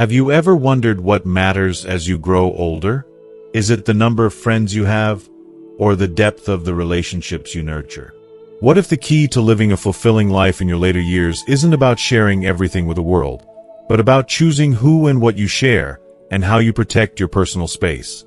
Have you ever wondered what matters as you grow older? Is it the number of friends you have, or the depth of the relationships you nurture? What if the key to living a fulfilling life in your later years isn't about sharing everything with the world, but about choosing who and what you share, and how you protect your personal space?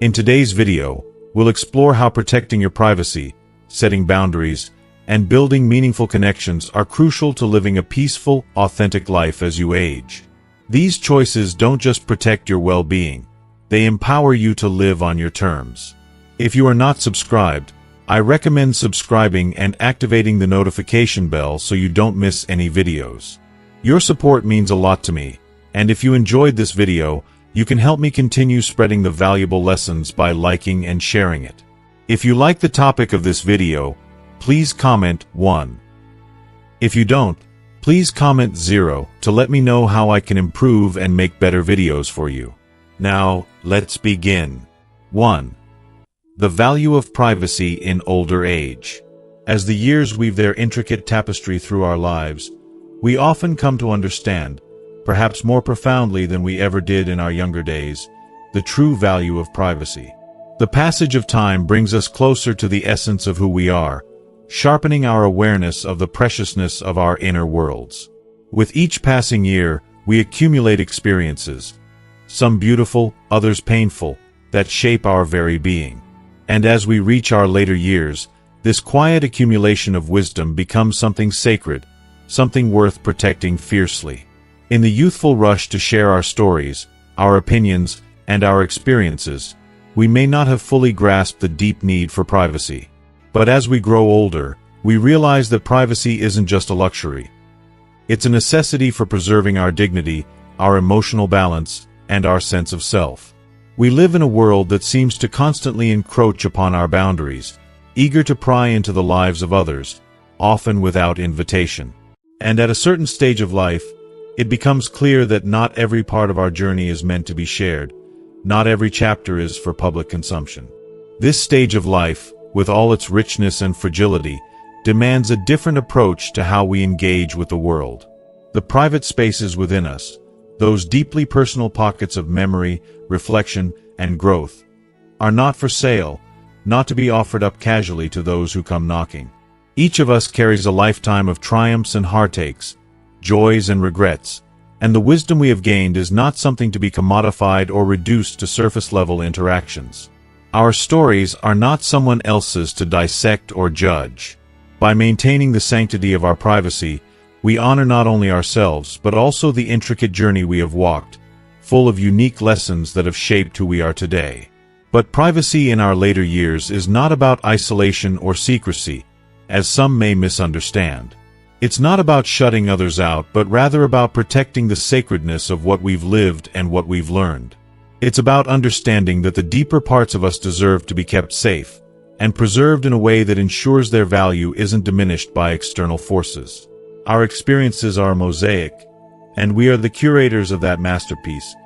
In today's video, we'll explore how protecting your privacy, setting boundaries, and building meaningful connections are crucial to living a peaceful, authentic life as you age. These choices don't just protect your well-being, they empower you to live on your terms. If you are not subscribed, I recommend subscribing and activating the notification bell so you don't miss any videos. Your support means a lot to me, and if you enjoyed this video, you can help me continue spreading the valuable lessons by liking and sharing it. If you like the topic of this video, please comment 1. If you don't, please comment 0 to let me know how I can improve and make better videos for you. Now, let's begin. 1. The value of privacy in older age. As the years weave their intricate tapestry through our lives, we often come to understand, perhaps more profoundly than we ever did in our younger days, the true value of privacy. The passage of time brings us closer to the essence of who we are, sharpening our awareness of the preciousness of our inner worlds. With each passing year, we accumulate experiences, some beautiful, others painful, that shape our very being. And as we reach our later years, this quiet accumulation of wisdom becomes something sacred, something worth protecting fiercely. In the youthful rush to share our stories, our opinions, and our experiences, we may not have fully grasped the deep need for privacy. But as we grow older, we realize that privacy isn't just a luxury. It's a necessity for preserving our dignity, our emotional balance, and our sense of self. We live in a world that seems to constantly encroach upon our boundaries, eager to pry into the lives of others, often without invitation. And at a certain stage of life, it becomes clear that not every part of our journey is meant to be shared. Not every chapter is for public consumption. This stage of life, with all its richness and fragility, demands a different approach to how we engage with the world. The private spaces within us, those deeply personal pockets of memory, reflection, and growth, are not for sale, not to be offered up casually to those who come knocking. Each of us carries a lifetime of triumphs and heartaches, joys and regrets, and the wisdom we have gained is not something to be commodified or reduced to surface-level interactions. Our stories are not someone else's to dissect or judge. By maintaining the sanctity of our privacy, we honor not only ourselves but also the intricate journey we have walked, full of unique lessons that have shaped who we are today. But privacy in our later years is not about isolation or secrecy, as some may misunderstand. It's not about shutting others out, but rather about protecting the sacredness of what we've lived and what we've learned. It's about understanding that the deeper parts of us deserve to be kept safe, and preserved in a way that ensures their value isn't diminished by external forces. Our experiences are a mosaic, and we are the curators of that masterpiece,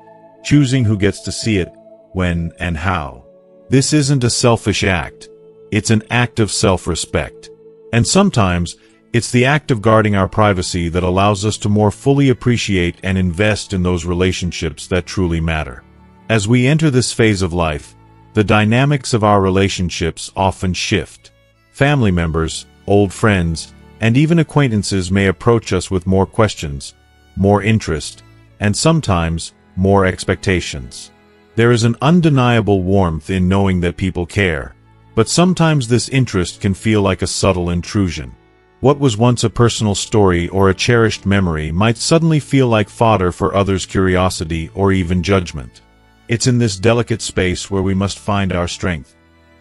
choosing who gets to see it, when, and how. This isn't a selfish act. It's an act of self-respect. And sometimes, it's the act of guarding our privacy that allows us to more fully appreciate and invest in those relationships that truly matter. As we enter this phase of life, the dynamics of our relationships often shift. Family members, old friends, and even acquaintances may approach us with more questions, more interest, and sometimes more expectations. There is an undeniable warmth in knowing that people care, but sometimes this interest can feel like a subtle intrusion. What was once a personal story or a cherished memory might suddenly feel like fodder for others' curiosity or even judgment. It's in this delicate space where we must find our strength,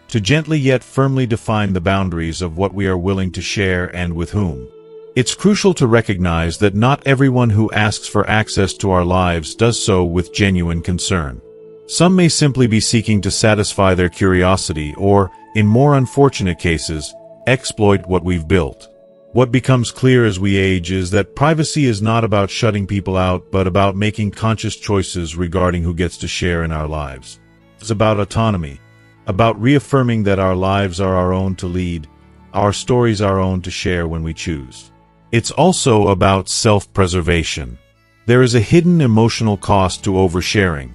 to gently yet firmly define the boundaries of what we are willing to share and with whom. It's crucial to recognize that not everyone who asks for access to our lives does so with genuine concern. Some may simply be seeking to satisfy their curiosity or, in more unfortunate cases, exploit what we've built. What becomes clear as we age is that privacy is not about shutting people out, but about making conscious choices regarding who gets to share in our lives. It's about autonomy, about reaffirming that our lives are our own to lead, our stories our own to share when we choose. It's also about self-preservation. There is a hidden emotional cost to oversharing,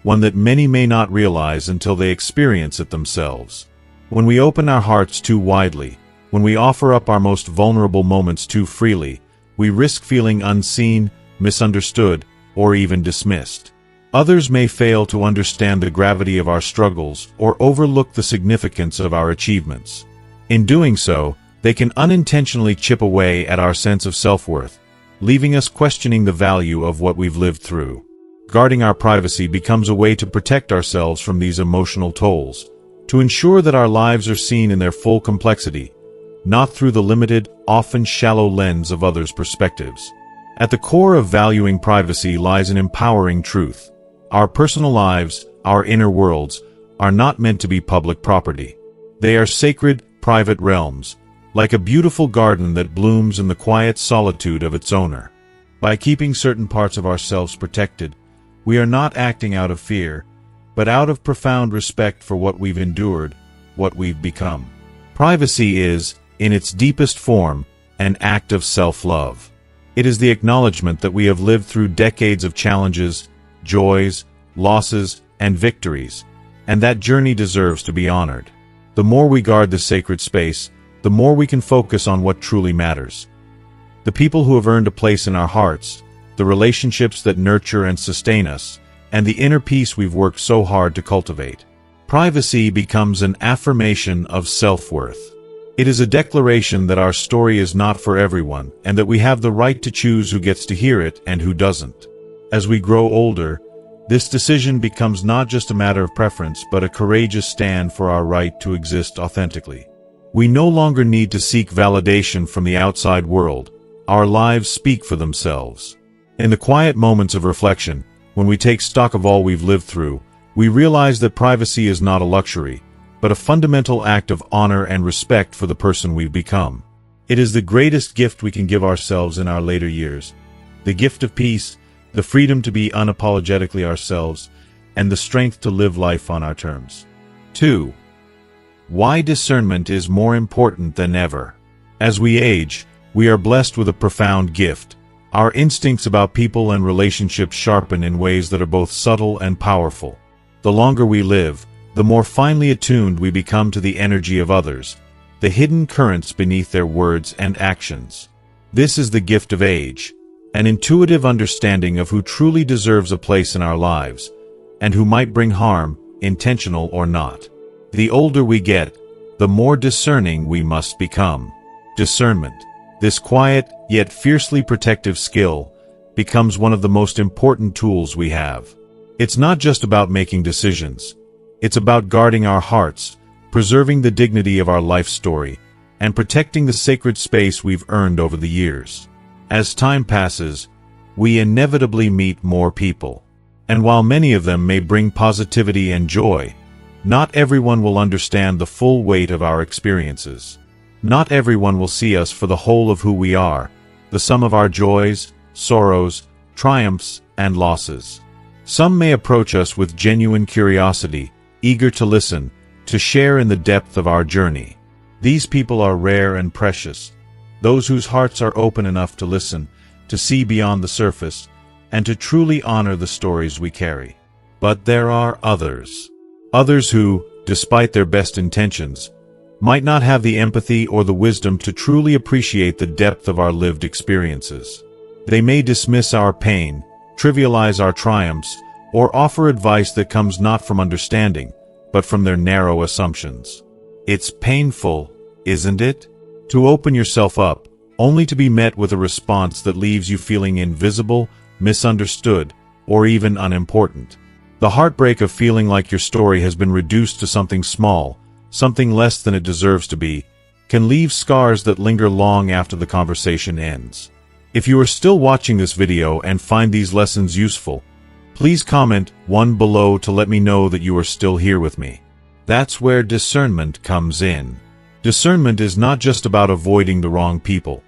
one that many may not realize until they experience it themselves. When we open our hearts too widely, when we offer up our most vulnerable moments too freely, we risk feeling unseen, misunderstood, or even dismissed. Others may fail to understand the gravity of our struggles or overlook the significance of our achievements. In doing so, they can unintentionally chip away at our sense of self-worth, leaving us questioning the value of what we've lived through. Guarding our privacy becomes a way to protect ourselves from these emotional tolls, to ensure that our lives are seen in their full complexity, not through the limited, often shallow lens of others' perspectives. At the core of valuing privacy lies an empowering truth. Our personal lives, our inner worlds, are not meant to be public property. They are sacred, private realms, like a beautiful garden that blooms in the quiet solitude of its owner. By keeping certain parts of ourselves protected, we are not acting out of fear, but out of profound respect for what we've endured, what we've become. Privacy is, in its deepest form, an act of self-love. It is the acknowledgement that we have lived through decades of challenges, joys, losses, and victories, and that journey deserves to be honored. The more we guard this sacred space, the more we can focus on what truly matters. The people who have earned a place in our hearts, the relationships that nurture and sustain us, and the inner peace we've worked so hard to cultivate. Privacy becomes an affirmation of self-worth. It is a declaration that our story is not for everyone, and that we have the right to choose who gets to hear it and who doesn't. As we grow older, this decision becomes not just a matter of preference, but a courageous stand for our right to exist authentically. We no longer need to seek validation from the outside world. Our lives speak for themselves. In the quiet moments of reflection, when we take stock of all we've lived through, we realize that privacy is not a luxury, but a fundamental act of honor and respect for the person we've become. It is the greatest gift we can give ourselves in our later years. The gift of peace, the freedom to be unapologetically ourselves, and the strength to live life on our terms. 2. Why discernment is more important than ever. As we age, we are blessed with a profound gift. Our instincts about people and relationships sharpen in ways that are both subtle and powerful. The longer we live, the more finely attuned we become to the energy of others, the hidden currents beneath their words and actions. This is the gift of age, an intuitive understanding of who truly deserves a place in our lives, and who might bring harm, intentional or not. The older we get, the more discerning we must become. Discernment, this quiet yet fiercely protective skill, becomes one of the most important tools we have. It's not just about making decisions. It's about guarding our hearts, preserving the dignity of our life story, and protecting the sacred space we've earned over the years. As time passes, we inevitably meet more people. And while many of them may bring positivity and joy, not everyone will understand the full weight of our experiences. Not everyone will see us for the whole of who we are, the sum of our joys, sorrows, triumphs, and losses. Some may approach us with genuine curiosity, eager to listen, to share in the depth of our journey. These people are rare and precious, those whose hearts are open enough to listen, to see beyond the surface, and to truly honor the stories we carry. But there are others. Others who, despite their best intentions, might not have the empathy or the wisdom to truly appreciate the depth of our lived experiences. They may dismiss our pain, trivialize our triumphs, or offer advice that comes not from understanding, but from their narrow assumptions. It's painful, isn't it? To open yourself up, only to be met with a response that leaves you feeling invisible, misunderstood, or even unimportant. The heartbreak of feeling like your story has been reduced to something small, something less than it deserves to be, can leave scars that linger long after the conversation ends. If you are still watching this video and find these lessons useful, please comment 1 below to let me know that you are still here with me. That's where discernment comes in. Discernment is not just about avoiding the wrong people.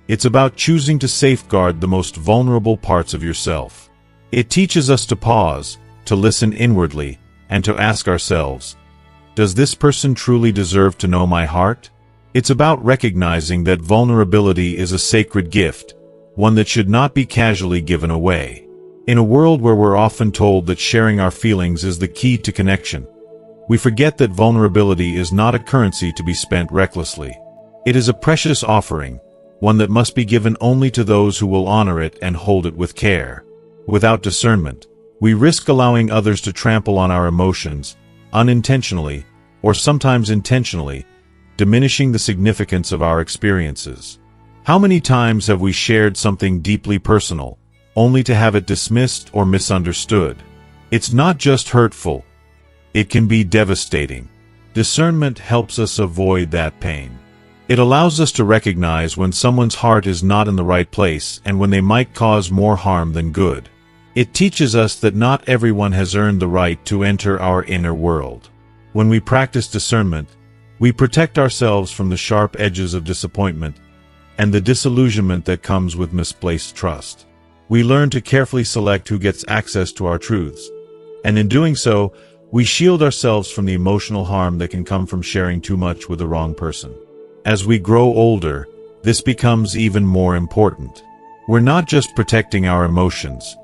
It's about choosing to safeguard the most vulnerable parts of yourself. It teaches us to pause, to listen inwardly, and to ask ourselves, does this person truly deserve to know my heart? It's about recognizing that vulnerability is a sacred gift, one that should not be casually given away. In a world where we're often told that sharing our feelings is the key to connection, we forget that vulnerability is not a currency to be spent recklessly. It is a precious offering, one that must be given only to those who will honor it and hold it with care. Without discernment, we risk allowing others to trample on our emotions, unintentionally, or sometimes intentionally, diminishing the significance of our experiences. How many times have we shared something deeply personal, only to have it dismissed or misunderstood? It's not just hurtful, it can be devastating. Discernment helps us avoid that pain. It allows us to recognize when someone's heart is not in the right place and when they might cause more harm than good. It teaches us that not everyone has earned the right to enter our inner world. When we practice discernment, we protect ourselves from the sharp edges of disappointment and the disillusionment that comes with misplaced trust. We learn to carefully select who gets access to our truths, and in doing so, we shield ourselves from the emotional harm that can come from sharing too much with the wrong person. As we grow older, this becomes even more important. We're not just protecting our emotions,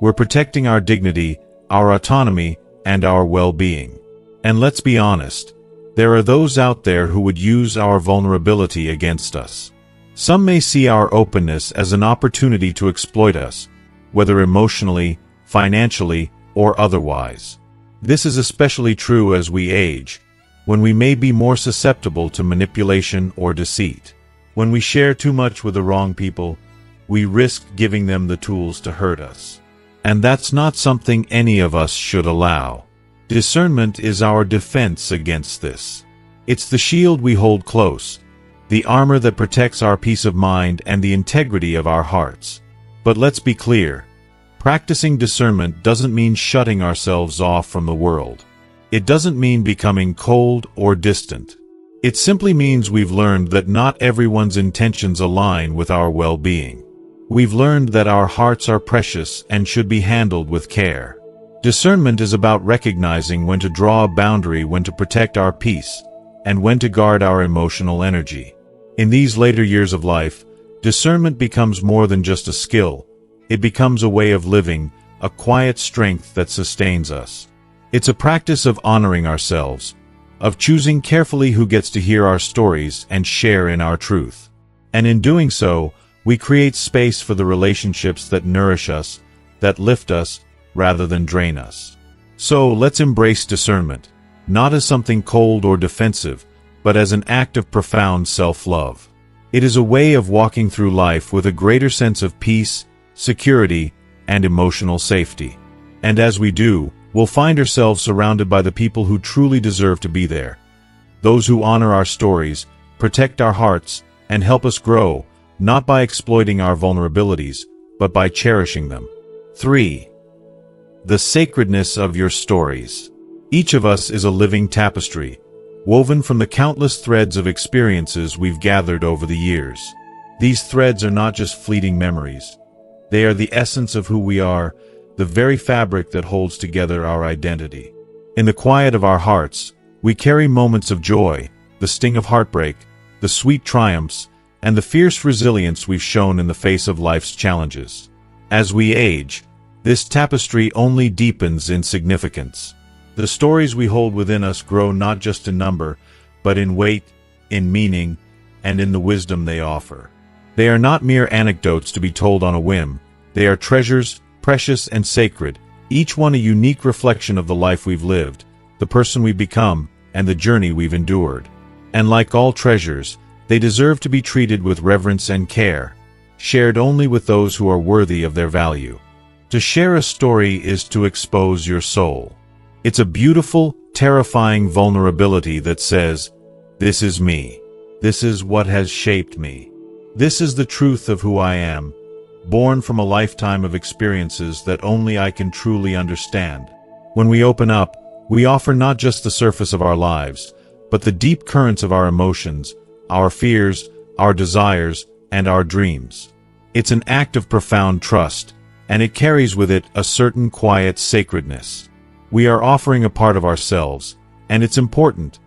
we're protecting our dignity, our autonomy, and our well-being. And let's be honest, there are those out there who would use our vulnerability against us. Some may see our openness as an opportunity to exploit us, whether emotionally, financially, or otherwise. This is especially true as we age, when we may be more susceptible to manipulation or deceit. When we share too much with the wrong people, we risk giving them the tools to hurt us. And that's not something any of us should allow. Discernment is our defense against this. It's the shield we hold close, the armor that protects our peace of mind and the integrity of our hearts. But let's be clear, practicing discernment doesn't mean shutting ourselves off from the world. It doesn't mean becoming cold or distant. It simply means we've learned that not everyone's intentions align with our well-being. We've learned that our hearts are precious and should be handled with care. Discernment is about recognizing when to draw a boundary, when to protect our peace, and when to guard our emotional energy. In these later years of life, discernment becomes more than just a skill. It becomes a way of living, a quiet strength that sustains us. It's a practice of honoring ourselves, of choosing carefully who gets to hear our stories and share in our truth. And in doing so, we create space for the relationships that nourish us, that lift us, rather than drain us. So let's embrace discernment, not as something cold or defensive, but as an act of profound self-love. It is a way of walking through life with a greater sense of peace, security, and emotional safety. And as we do, we'll find ourselves surrounded by the people who truly deserve to be there. Those who honor our stories, protect our hearts, and help us grow, not by exploiting our vulnerabilities, but by cherishing them. 3. The sacredness of your stories. Each of us is a living tapestry, woven from the countless threads of experiences we've gathered over the years. These threads are not just fleeting memories. They are the essence of who we are, the very fabric that holds together our identity. In the quiet of our hearts, we carry moments of joy, the sting of heartbreak, the sweet triumphs, and the fierce resilience we've shown in the face of life's challenges. As we age, this tapestry only deepens in significance. The stories we hold within us grow not just in number, but in weight, in meaning, and in the wisdom they offer. They are not mere anecdotes to be told on a whim. They are treasures, precious and sacred, each one a unique reflection of the life we've lived, the person we've become, and the journey we've endured. And like all treasures, they deserve to be treated with reverence and care, shared only with those who are worthy of their value. To share a story is to expose your soul. It's a beautiful, terrifying vulnerability that says, "This is me. This is what has shaped me. This is the truth of who I am, born from a lifetime of experiences that only I can truly understand." When we open up, we offer not just the surface of our lives, but the deep currents of our emotions, our fears, our desires, and our dreams. It's an act of profound trust, and it carries with it a certain quiet sacredness. We are offering a part of ourselves, and it's important,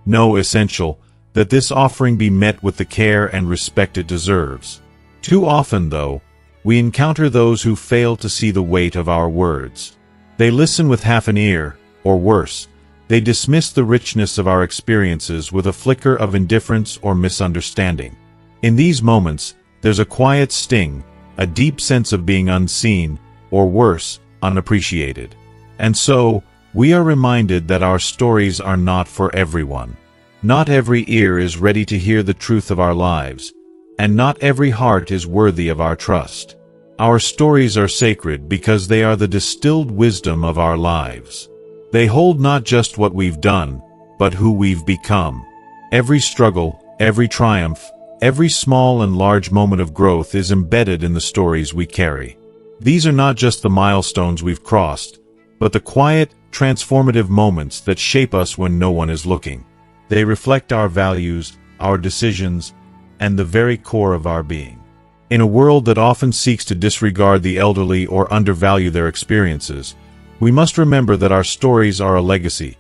no, essential, that this offering be met with the care and respect it deserves. Too often, though, we encounter those who fail to see the weight of our words. They listen with half an ear, or worse, they dismiss the richness of our experiences with a flicker of indifference or misunderstanding. In these moments, there's a quiet sting, a deep sense of being unseen, or worse, unappreciated. And so, we are reminded that our stories are not for everyone. Not every ear is ready to hear the truth of our lives, and not every heart is worthy of our trust. Our stories are sacred because they are the distilled wisdom of our lives. They hold not just what we've done, but who we've become. Every struggle, every triumph, every small and large moment of growth is embedded in the stories we carry. These are not just the milestones we've crossed, but the quiet, transformative moments that shape us when no one is looking. They reflect our values, our decisions, and the very core of our being. In a world that often seeks to disregard the elderly or undervalue their experiences, we must remember that our stories are a legacy,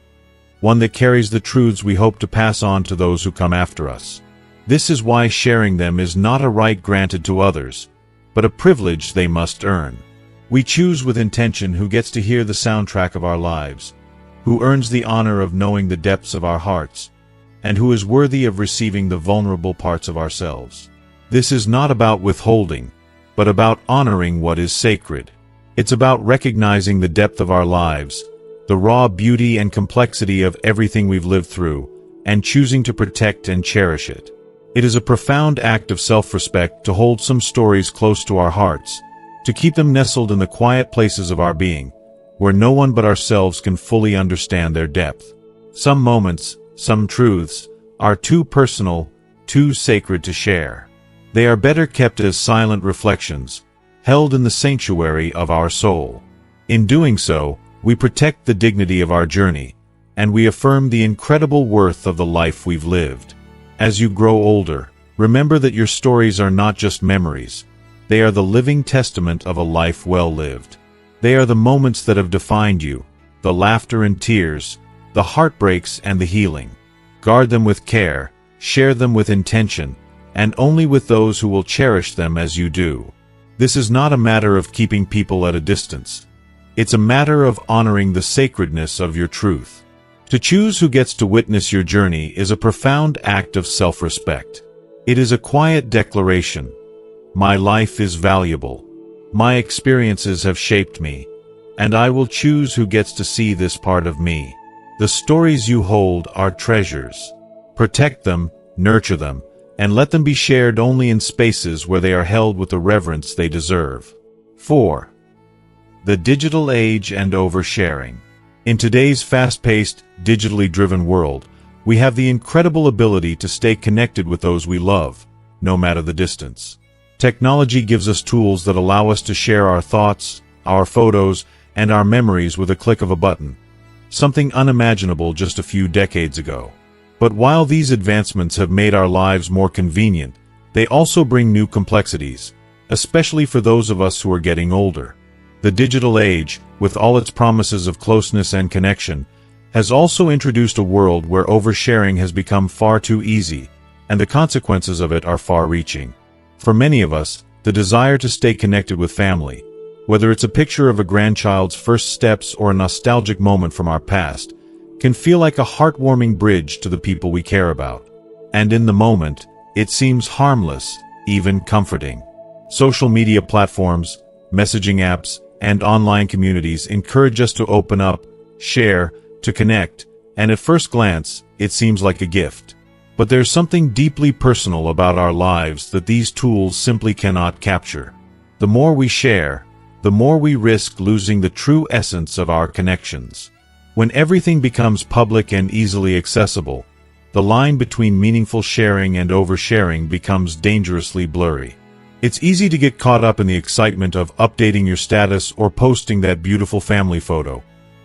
one that carries the truths we hope to pass on to those who come after us. This is why sharing them is not a right granted to others, but a privilege they must earn. We choose with intention who gets to hear the soundtrack of our lives, who earns the honor of knowing the depths of our hearts, and who is worthy of receiving the vulnerable parts of ourselves. This is not about withholding, but about honoring what is sacred. It's about recognizing the depth of our lives, the raw beauty and complexity of everything we've lived through, and choosing to protect and cherish it. It is a profound act of self-respect to hold some stories close to our hearts, to keep them nestled in the quiet places of our being, where no one but ourselves can fully understand their depth. Some moments, some truths, are too personal, too sacred to share. They are better kept as silent reflections, held in the sanctuary of our soul. In doing so, we protect the dignity of our journey, and we affirm the incredible worth of the life we've lived. As you grow older, remember that your stories are not just memories. They are the living testament of a life well lived. They are the moments that have defined you, the laughter and tears, the heartbreaks and the healing. Guard them with care, share them with intention, and only with those who will cherish them as you do. This is not a matter of keeping people at a distance. It's a matter of honoring the sacredness of your truth. To choose who gets to witness your journey is a profound act of self-respect. It is a quiet declaration. My life is valuable. My experiences have shaped me, and I will choose who gets to see this part of me. The stories you hold are treasures. Protect them, nurture them, and let them be shared only in spaces where they are held with the reverence they deserve. 4. The digital age and oversharing. In today's fast-paced, digitally driven world, we have the incredible ability to stay connected with those we love, no matter the distance. Technology gives us tools that allow us to share our thoughts, our photos, and our memories with a click of a button, something unimaginable just a few decades ago. But while these advancements have made our lives more convenient, they also bring new complexities, especially for those of us who are getting older. The digital age, with all its promises of closeness and connection, has also introduced a world where oversharing has become far too easy, and the consequences of it are far-reaching. For many of us, the desire to stay connected with family, whether it's a picture of a grandchild's first steps or a nostalgic moment from our past, can feel like a heartwarming bridge to the people we care about. And in the moment, it seems harmless, even comforting. Social media platforms, messaging apps, and online communities encourage us to open up, share, to connect, and at first glance, it seems like a gift. But there's something deeply personal about our lives that these tools simply cannot capture. The more we share, the more we risk losing the true essence of our connections. When everything becomes public and easily accessible, the line between meaningful sharing and oversharing becomes dangerously blurry. It's easy to get caught up in the excitement of updating your status or posting that beautiful family photo,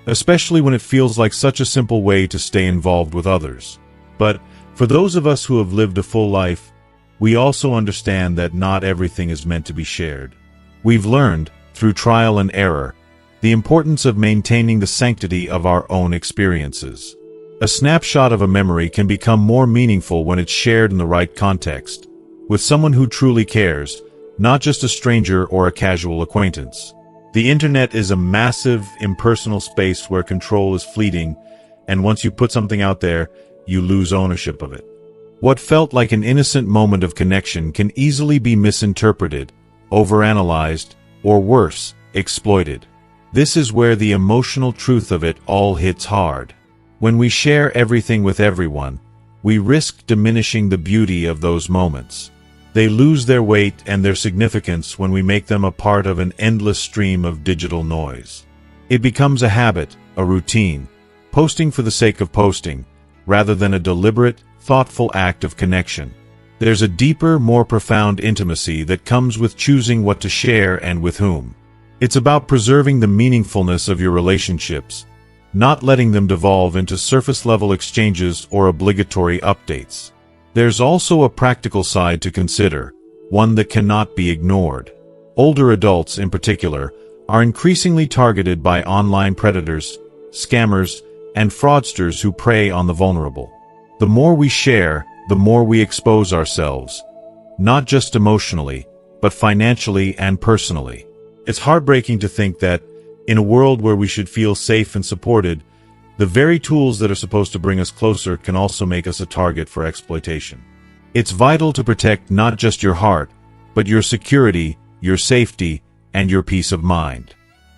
especially when it feels like such a simple way to stay involved with others. But for those of us who have lived a full life, we also understand that not everything is meant to be shared. We've learned, through trial and error, the importance of maintaining the sanctity of our own experiences. A snapshot of a memory can become more meaningful when it's shared in the right context, with someone who truly cares, not just a stranger or a casual acquaintance. The internet is a massive, impersonal space where control is fleeting, and once you put something out there, you lose ownership of it. What felt like an innocent moment of connection can easily be misinterpreted, overanalyzed, or worse, exploited. This is where the emotional truth of it all hits hard. When we share everything with everyone, we risk diminishing the beauty of those moments. They lose their weight and their significance when we make them a part of an endless stream of digital noise. It becomes a habit, a routine, posting for the sake of posting, rather than a deliberate, thoughtful act of connection. There's a deeper, more profound intimacy that comes with choosing what to share and with whom. It's about preserving the meaningfulness of your relationships, not letting them devolve into surface-level exchanges or obligatory updates. There's also a practical side to consider, one that cannot be ignored. Older adults, in particular, are increasingly targeted by online predators, scammers, and fraudsters who prey on the vulnerable. The more we share, the more we expose ourselves, not just emotionally, but financially and personally. It's heartbreaking to think that, in a world where we should feel safe and supported, the very tools that are supposed to bring us closer can also make us a target for exploitation. It's vital to protect not just your heart, but your security, your safety, and your peace of mind.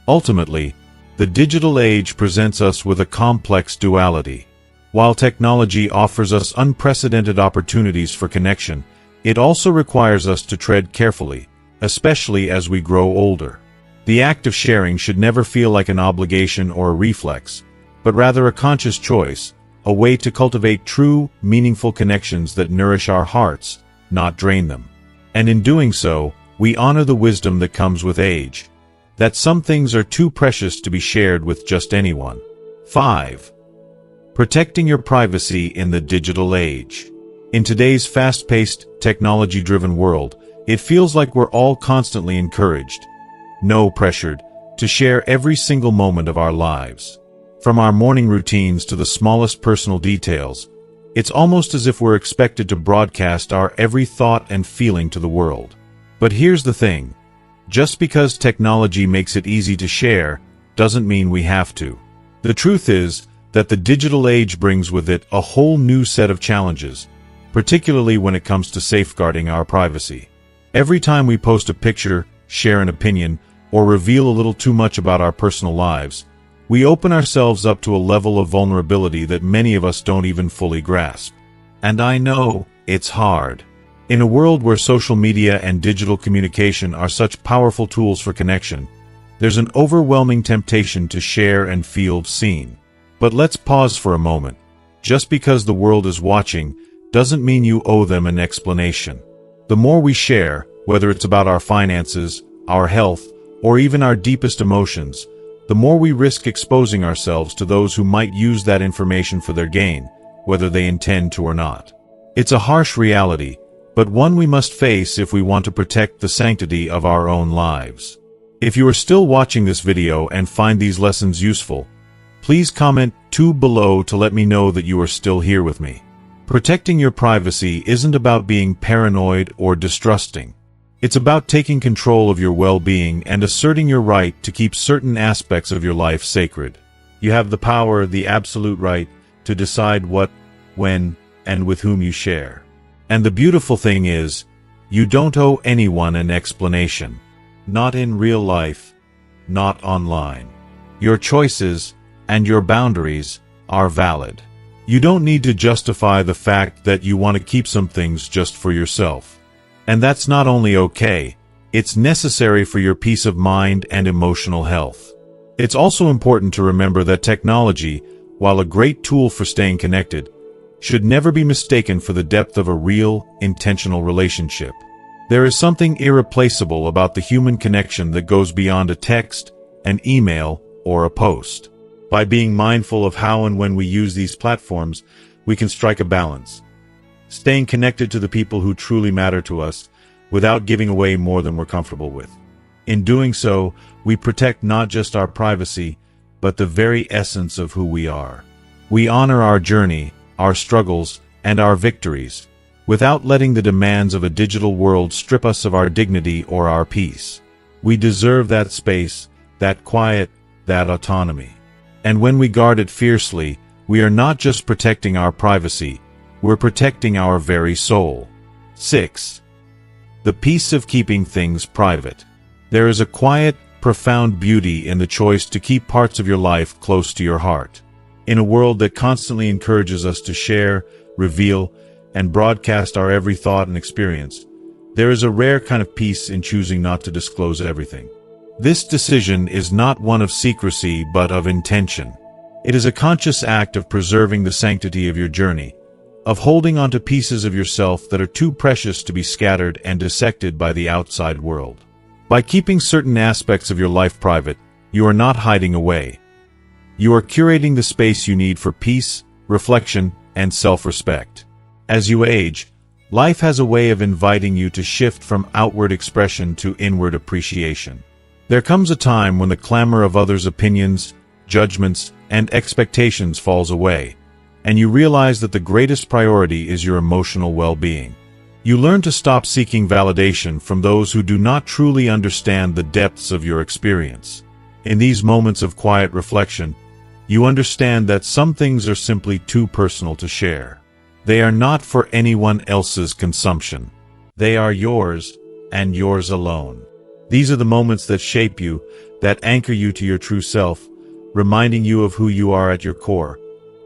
Ultimately, the digital age presents us with a complex duality. While technology offers us unprecedented opportunities for connection, it also requires us to tread carefully, especially as we grow older. The act of sharing should never feel like an obligation or a reflex, but rather a conscious choice, a way to cultivate true, meaningful connections that nourish our hearts, not drain them. And in doing so, we honor the wisdom that comes with age, that some things are too precious to be shared with just anyone. 5. Protecting your privacy in the digital age. In today's fast-paced, technology-driven world, it feels like we're all constantly encouraged, pressured, to share every single moment of our lives. From our morning routines to the smallest personal details, it's almost as if we're expected to broadcast our every thought and feeling to the world. But here's the thing. Just because technology makes it easy to share, doesn't mean we have to. The truth is that the digital age brings with it a whole new set of challenges, particularly when it comes to safeguarding our privacy. Every time we post a picture, share an opinion, or reveal a little too much about our personal lives, we open ourselves up to a level of vulnerability that many of us don't even fully grasp. And I know, it's hard. In a world where social media and digital communication are such powerful tools for connection, there's an overwhelming temptation to share and feel seen. But let's pause for a moment. Just because the world is watching, doesn't mean you owe them an explanation. The more we share, whether it's about our finances, our health, or even our deepest emotions, the more we risk exposing ourselves to those who might use that information for their gain, whether they intend to or not. It's a harsh reality, but one we must face if we want to protect the sanctity of our own lives. If you are still watching this video and find these lessons useful, please comment 2 below to let me know that you are still here with me. Protecting your privacy isn't about being paranoid or distrusting. It's about taking control of your well-being and asserting your right to keep certain aspects of your life sacred. You have the power, the absolute right, to decide what, when, and with whom you share. And the beautiful thing is, you don't owe anyone an explanation. Not in real life, not online. Your choices and your boundaries are valid. You don't need to justify the fact that you want to keep some things just for yourself. And that's not only okay, it's necessary for your peace of mind and emotional health. It's also important to remember that technology, while a great tool for staying connected, should never be mistaken for the depth of a real, intentional relationship. There is something irreplaceable about the human connection that goes beyond a text, an email, or a post. By being mindful of how and when we use these platforms, we can strike a balance, staying connected to the people who truly matter to us without giving away more than we're comfortable with. In doing so, we protect not just our privacy, but the very essence of who we are. We honor our journey, our struggles, and our victories, without letting the demands of a digital world strip us of our dignity or our peace. We deserve that space, that quiet, that autonomy. And when we guard it fiercely, we are not just protecting our privacy, we're protecting our very soul. 6. The peace of keeping things private. There is a quiet, profound beauty in the choice to keep parts of your life close to your heart. In a world that constantly encourages us to share, reveal, and broadcast our every thought and experience, there is a rare kind of peace in choosing not to disclose everything. This decision is not one of secrecy but of intention. It is a conscious act of preserving the sanctity of your journey, of holding onto pieces of yourself that are too precious to be scattered and dissected by the outside world. By keeping certain aspects of your life private, you are not hiding away. You are curating the space you need for peace, reflection, and self-respect. As you age, life has a way of inviting you to shift from outward expression to inward appreciation. There comes a time when the clamor of others' opinions, judgments, and expectations falls away, and you realize that the greatest priority is your emotional well-being. You learn to stop seeking validation from those who do not truly understand the depths of your experience. In these moments of quiet reflection, you understand that some things are simply too personal to share. They are not for anyone else's consumption. They are yours, and yours alone. These are the moments that shape you, that anchor you to your true self, reminding you of who you are at your core,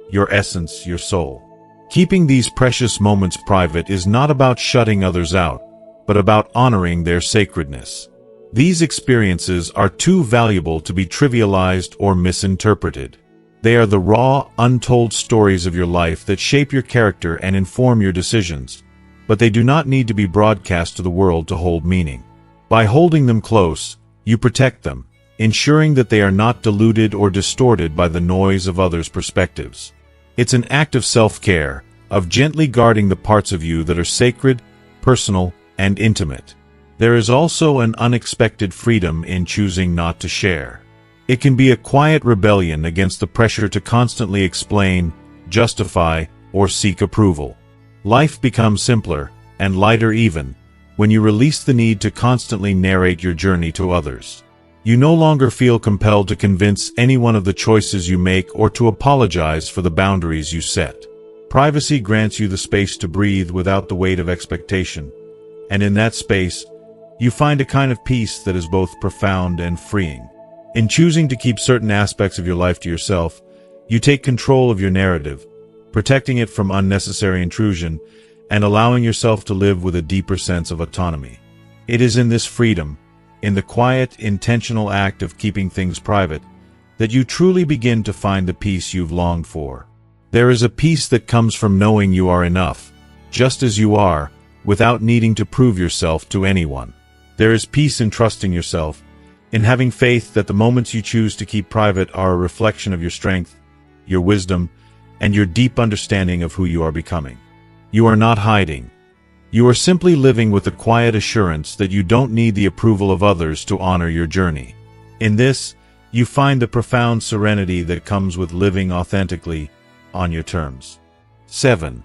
your essence, your soul. Keeping these precious moments private is not about shutting others out, but about honoring their sacredness. These experiences are too valuable to be trivialized or misinterpreted. They are the raw, untold stories of your life that shape your character and inform your decisions, but they do not need to be broadcast to the world to hold meaning. By holding them close, you protect them, ensuring that they are not diluted or distorted by the noise of others' perspectives. It's an act of self-care, of gently guarding the parts of you that are sacred, personal, and intimate. There is also an unexpected freedom in choosing not to share. It can be a quiet rebellion against the pressure to constantly explain, justify, or seek approval. Life becomes simpler, and lighter even, when you release the need to constantly narrate your journey to others. You no longer feel compelled to convince anyone of the choices you make or to apologize for the boundaries you set. Privacy grants you the space to breathe without the weight of expectation, and in that space, you find a kind of peace that is both profound and freeing. In choosing to keep certain aspects of your life to yourself, you take control of your narrative, protecting it from unnecessary intrusion and allowing yourself to live with a deeper sense of autonomy. It is in this freedom, in the quiet, intentional act of keeping things private, that you truly begin to find the peace you've longed for. There is a peace that comes from knowing you are enough, just as you are, without needing to prove yourself to anyone. There is peace in trusting yourself, in having faith that the moments you choose to keep private are a reflection of your strength, your wisdom, and your deep understanding of who you are becoming. You are not hiding. You are simply living with the quiet assurance that you don't need the approval of others to honor your journey. In this, you find the profound serenity that comes with living authentically, on your terms. 7.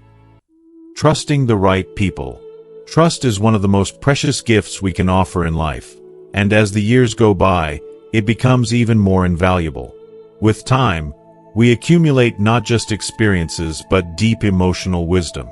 Trusting the right people. Trust is one of the most precious gifts we can offer in life, and as the years go by, it becomes even more invaluable. With time, we accumulate not just experiences but deep emotional wisdom.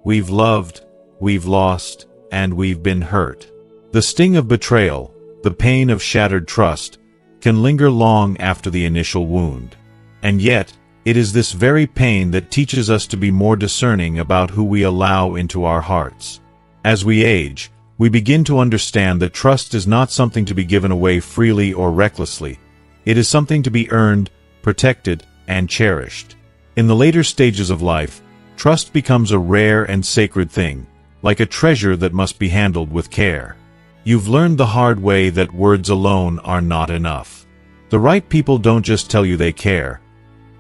We've loved, we've lost, and we've been hurt. The sting of betrayal, the pain of shattered trust, can linger long after the initial wound. And yet, it is this very pain that teaches us to be more discerning about who we allow into our hearts. As we age, we begin to understand that trust is not something to be given away freely or recklessly. It is something to be earned, protected, and cherished. In the later stages of life, trust becomes a rare and sacred thing, like a treasure that must be handled with care. You've learned the hard way that words alone are not enough. The right people don't just tell you they care.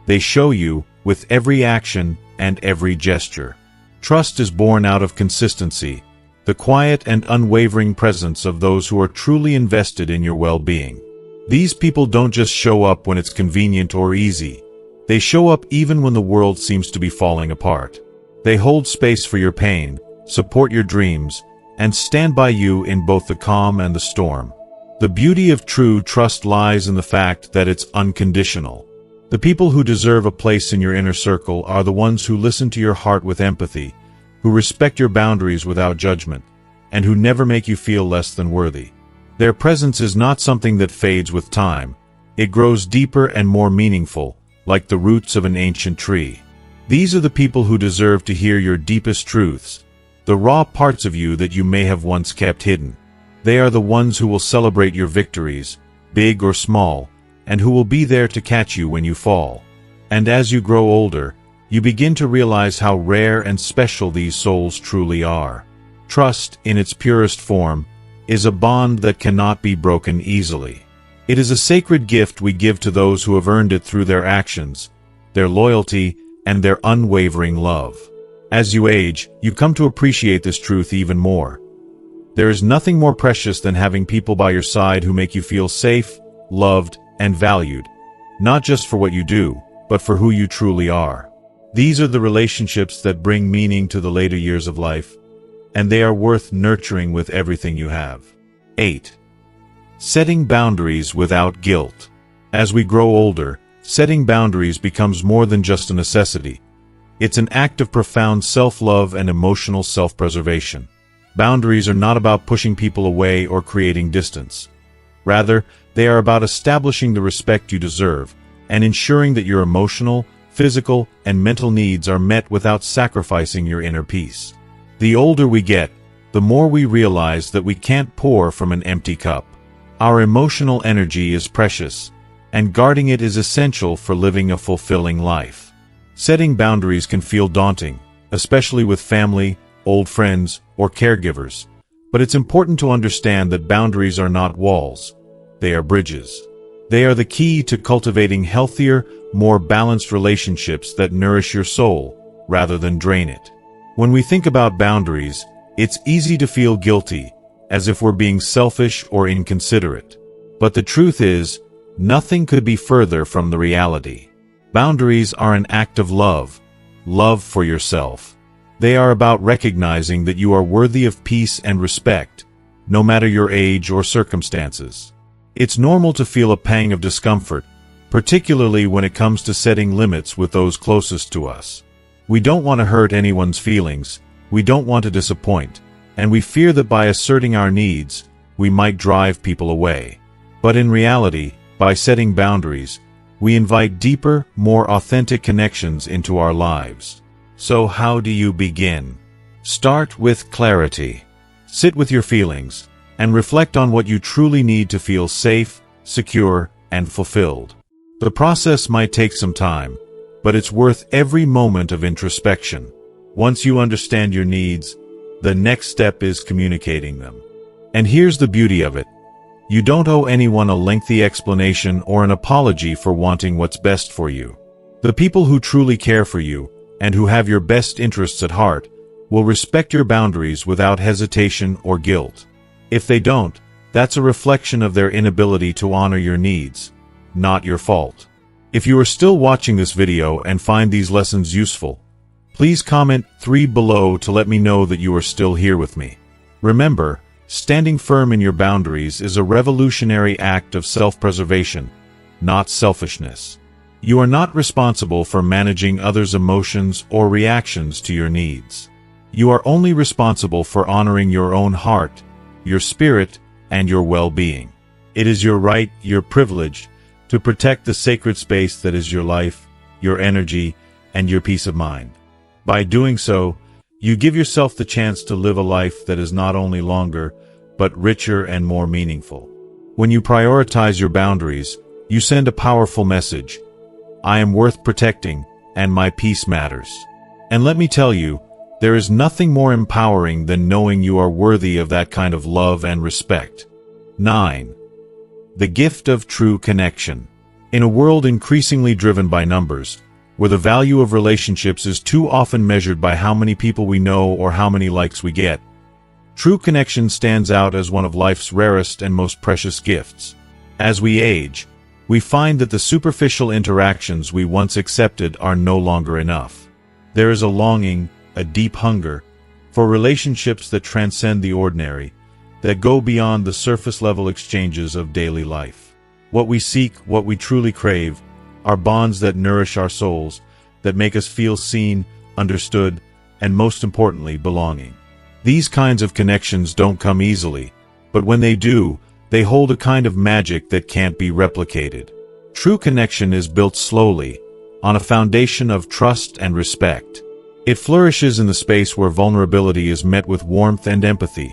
They show you, with every action and every gesture. Trust is born out of consistency, the quiet and unwavering presence of those who are truly invested in your well-being. These people don't just show up when it's convenient or easy. They show up even when the world seems to be falling apart. They hold space for your pain, support your dreams, and stand by you in both the calm and the storm. The beauty of true trust lies in the fact that it's unconditional. The people who deserve a place in your inner circle are the ones who listen to your heart with empathy, who respect your boundaries without judgment, and who never make you feel less than worthy. Their presence is not something that fades with time. It grows deeper and more meaningful, like the roots of an ancient tree. These are the people who deserve to hear your deepest truths, the raw parts of you that you may have once kept hidden. They are the ones who will celebrate your victories, big or small, and who will be there to catch you when you fall. And as you grow older, you begin to realize how rare and special these souls truly are. Trust, in its purest form, is a bond that cannot be broken easily. It is a sacred gift we give to those who have earned it through their actions, their loyalty, and their unwavering love. As you age, you come to appreciate this truth even more. There is nothing more precious than having people by your side who make you feel safe, loved, and valued, not just for what you do, but for who you truly are. These are the relationships that bring meaning to the later years of life, and they are worth nurturing with everything you have. 8. Setting boundaries without guilt. As we grow older, setting boundaries becomes more than just a necessity. It's an act of profound self-love and emotional self-preservation. Boundaries are not about pushing people away or creating distance. Rather, they are about establishing the respect you deserve and ensuring that your emotional, physical, and mental needs are met without sacrificing your inner peace. The older we get, the more we realize that we can't pour from an empty cup. Our emotional energy is precious, and guarding it is essential for living a fulfilling life. Setting boundaries can feel daunting, especially with family, old friends, or caregivers, but it's important to understand that boundaries are not walls. They are bridges. They are the key to cultivating healthier, more balanced relationships that nourish your soul, rather than drain it. When we think about boundaries, it's easy to feel guilty, as if we're being selfish or inconsiderate. But the truth is, nothing could be further from the reality. Boundaries are an act of love for yourself. They are about recognizing that you are worthy of peace and respect, no matter your age or circumstances. It's normal to feel a pang of discomfort, particularly when it comes to setting limits with those closest to us. We don't want to hurt anyone's feelings, we don't want to disappoint, and we fear that by asserting our needs, we might drive people away. But in reality, by setting boundaries, we invite deeper, more authentic connections into our lives. So how do you begin? Start with clarity. Sit with your feelings, and reflect on what you truly need to feel safe, secure, and fulfilled. The process might take some time, but it's worth every moment of introspection. Once you understand your needs, the next step is communicating them. And here's the beauty of it. You don't owe anyone a lengthy explanation or an apology for wanting what's best for you. The people who truly care for you, and who have your best interests at heart, will respect your boundaries without hesitation or guilt. If they don't, that's a reflection of their inability to honor your needs, not your fault. If you are still watching this video and find these lessons useful, please comment 3 below to let me know that you are still here with me. Remember, standing firm in your boundaries is a revolutionary act of self-preservation, not selfishness. You are not responsible for managing others' emotions or reactions to your needs. You are only responsible for honoring your own heart, your spirit, and your well-being. It is your right, your privilege, to protect the sacred space that is your life, your energy, and your peace of mind. By doing so, you give yourself the chance to live a life that is not only longer, but richer and more meaningful. When you prioritize your boundaries, you send a powerful message. I am worth protecting, and my peace matters. And let me tell you, there is nothing more empowering than knowing you are worthy of that kind of love and respect. 9. The gift of true connection. In a world increasingly driven by numbers, where the value of relationships is too often measured by how many people we know or how many likes we get, true connection stands out as one of life's rarest and most precious gifts. As we age, we find that the superficial interactions we once accepted are no longer enough. There is a longing, a deep hunger, for relationships that transcend the ordinary, that go beyond the surface-level exchanges of daily life. What we seek, what we truly crave, are bonds that nourish our souls, that make us feel seen, understood, and most importantly, belonging. These kinds of connections don't come easily, but when they do, they hold a kind of magic that can't be replicated. True connection is built slowly, on a foundation of trust and respect. It flourishes in the space where vulnerability is met with warmth and empathy,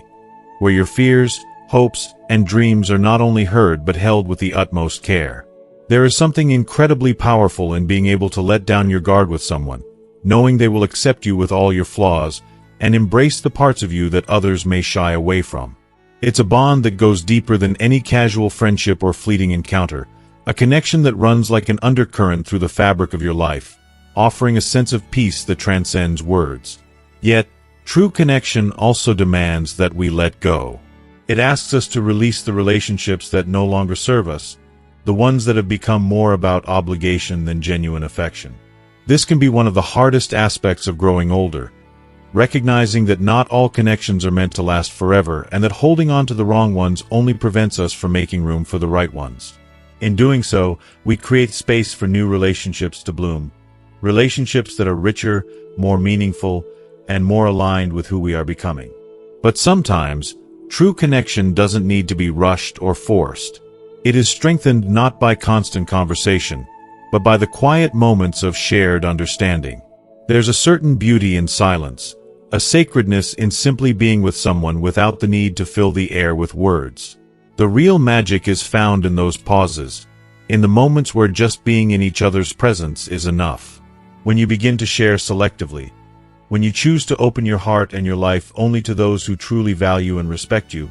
where your fears, hopes, and dreams are not only heard but held with the utmost care. There is something incredibly powerful in being able to let down your guard with someone, knowing they will accept you with all your flaws, and embrace the parts of you that others may shy away from. It's a bond that goes deeper than any casual friendship or fleeting encounter, a connection that runs like an undercurrent through the fabric of your life, offering a sense of peace that transcends words. Yet, true connection also demands that we let go. It asks us to release the relationships that no longer serve us, the ones that have become more about obligation than genuine affection. This can be one of the hardest aspects of growing older, recognizing that not all connections are meant to last forever and that holding on to the wrong ones only prevents us from making room for the right ones. In doing so, we create space for new relationships to bloom, relationships that are richer, more meaningful, and more aligned with who we are becoming. But sometimes, true connection doesn't need to be rushed or forced. It is strengthened not by constant conversation, but by the quiet moments of shared understanding. There's a certain beauty in silence, a sacredness in simply being with someone without the need to fill the air with words. The real magic is found in those pauses, in the moments where just being in each other's presence is enough. When you begin to share selectively, when you choose to open your heart and your life only to those who truly value and respect you,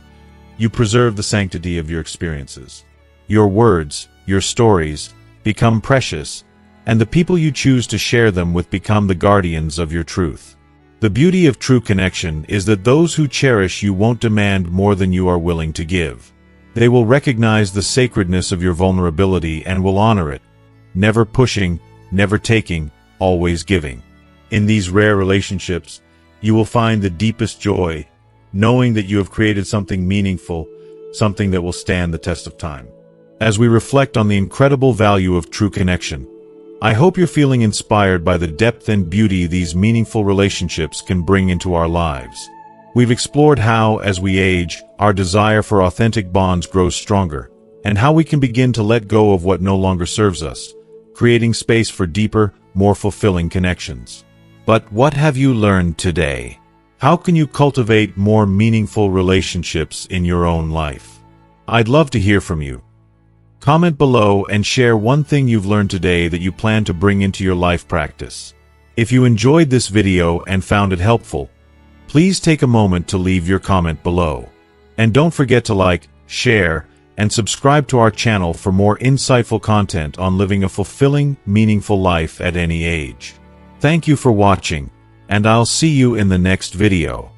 you preserve the sanctity of your experiences. Your words, your stories, become precious, and the people you choose to share them with become the guardians of your truth. The beauty of true connection is that those who cherish you won't demand more than you are willing to give. They will recognize the sacredness of your vulnerability and will honor it, never pushing, never taking, always giving. In these rare relationships, you will find the deepest joy, knowing that you have created something meaningful, something that will stand the test of time. As we reflect on the incredible value of true connection, I hope you're feeling inspired by the depth and beauty these meaningful relationships can bring into our lives. We've explored how, as we age, our desire for authentic bonds grows stronger, and how we can begin to let go of what no longer serves us, creating space for deeper, more fulfilling connections. But what have you learned today? How can you cultivate more meaningful relationships in your own life? I'd love to hear from you. Comment below and share one thing you've learned today that you plan to bring into your life practice. If you enjoyed this video and found it helpful, please take a moment to leave your comment below. And don't forget to like, share, and subscribe to our channel for more insightful content on living a fulfilling, meaningful life at any age. Thank you for watching, and I'll see you in the next video.